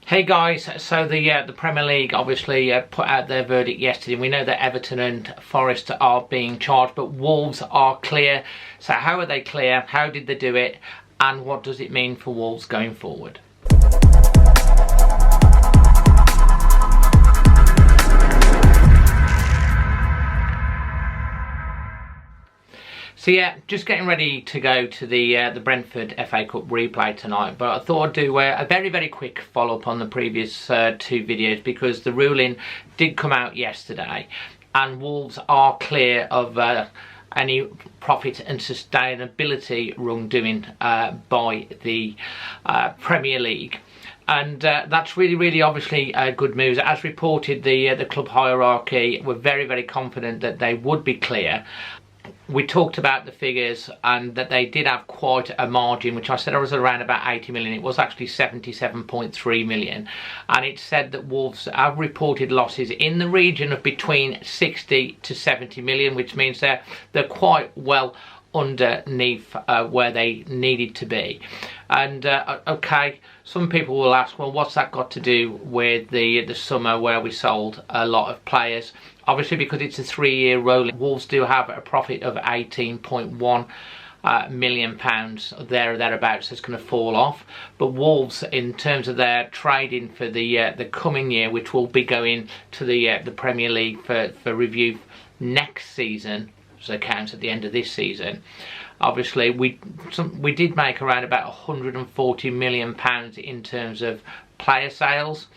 Hey guys, so the Premier League obviously put out their verdict yesterday. We know that Everton and Forest are being charged, but Wolves are clear. So how are they clear? How did they do it? And what does it mean for Wolves going forward? So yeah, just getting ready to go to the Brentford FA Cup replay tonight, but I thought I'd do a very quick follow-up on the previous two videos, because the ruling did come out yesterday and Wolves are clear of any profit and sustainability wrongdoing by the Premier League. And that's really obviously good news. As reported, the club hierarchy were very confident that they would be clear. We talked about the figures and that they did have quite a margin, which I said was around about 80 million. It was actually 77.3 million. And it said that Wolves have reported losses in the region of between 60 to 70 million, which means they're quite well underneath where they needed to be. And okay, some people will ask, well, what's that got to do with the summer where we sold a lot of players? Obviously, because it's a 3-year rolling, Wolves do have a profit of £18.1 million there or thereabouts. So it's going to fall off. But Wolves, in terms of their trading for the coming year, which will be going to the Premier League for review next season, so accounts at the end of this season. Obviously, we did make around about £140 million in terms of player sales,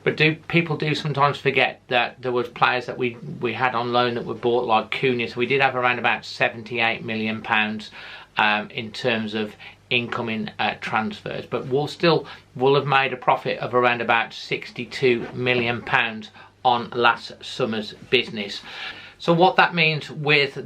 but people do sometimes forget that there was players that we had on loan that were bought, like Cunha. So we did have around about £78 million in terms of incoming transfers, but we'll still have made a profit of around about £62 million on last summer's business. So what that means with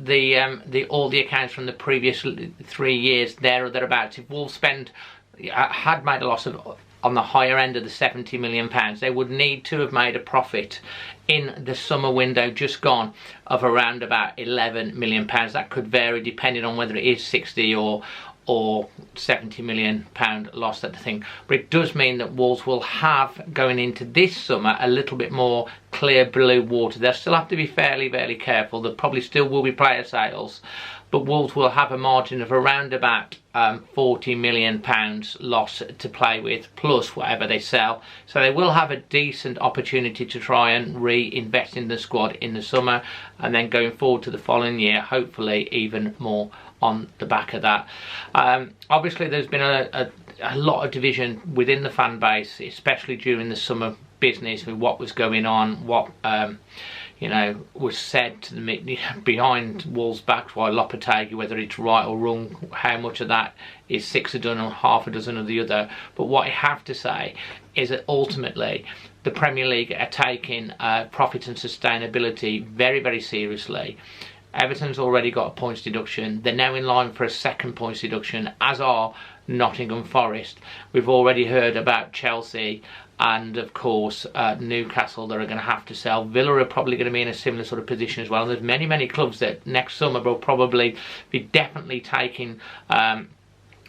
all the accounts from the previous 3 years there or thereabouts, if Wolves had made a loss of on the higher end of the £70 million, they would need to have made a profit in the summer window just gone of around about £11 million. That could vary depending on whether it is 60 or £70 million loss at the thing. But it does mean that Wolves will have, going into this summer, a little bit more clear blue water. They'll still have to be fairly careful. There probably still will be player sales, but Wolves will have a margin of around about £40 million loss to play with, plus whatever they sell. So they will have a decent opportunity to try and reinvest in the squad in the summer, and then going forward to the following year, hopefully even more on the back of that. Obviously, there's been a lot of division within the fan base, especially during the summer business, with what was going on, what was said to the behind Wolves' backs by Lopetegui, whether it's right or wrong, how much of that is 6 a dozen or half a dozen of the other. But what I have to say is that ultimately the Premier League are taking profit and sustainability very seriously. Everton's already got a points deduction. They're now in line for a second points deduction, as are Nottingham Forest. We've already heard about Chelsea and, of course, Newcastle that are going to have to sell. Villa are probably going to be in a similar sort of position as well. And there's many clubs that next summer will probably be definitely taking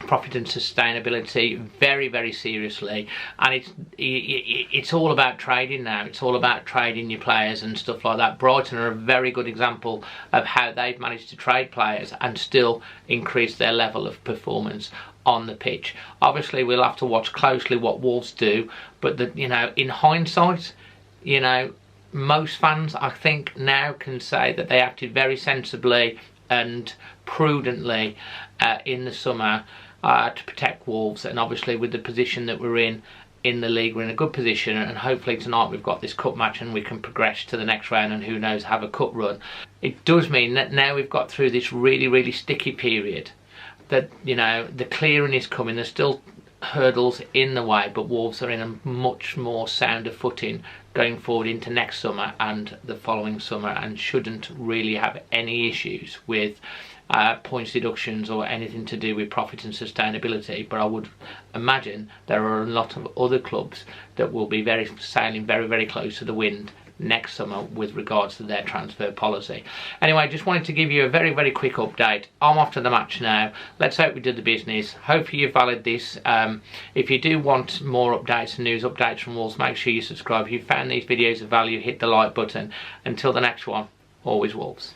profit and sustainability very seriously. And it's all about trading now. It's all about trading your players and stuff like that. Brighton are a very good example of how they've managed to trade players and still increase their level of performance on the pitch. Obviously, we'll have to watch closely what Wolves do, but in hindsight, most fans, I think, now can say that they acted very sensibly and prudently in the summer to protect Wolves. And obviously, with the position that we're in the league, we're in a good position, and hopefully tonight we've got this cup match and we can progress to the next round, and who knows, have a cup run. It does mean that now we've got through this really sticky period, that the clearing is coming. There's still hurdles in the way, but Wolves are in a much more sounder footing going forward into next summer and the following summer, and shouldn't really have any issues with points deductions or anything to do with profit and sustainability. But I would imagine there are a lot of other clubs that will be sailing very close to the wind next summer with regards to their transfer policy. Anyway, just wanted to give you a very, very quick update. I'm off to the match now. Let's hope we did the business. Hopefully you followed this. If you do want more updates and news updates from Wolves, make sure you subscribe. If you found these videos of value, hit the like button. Until the next one, always Wolves.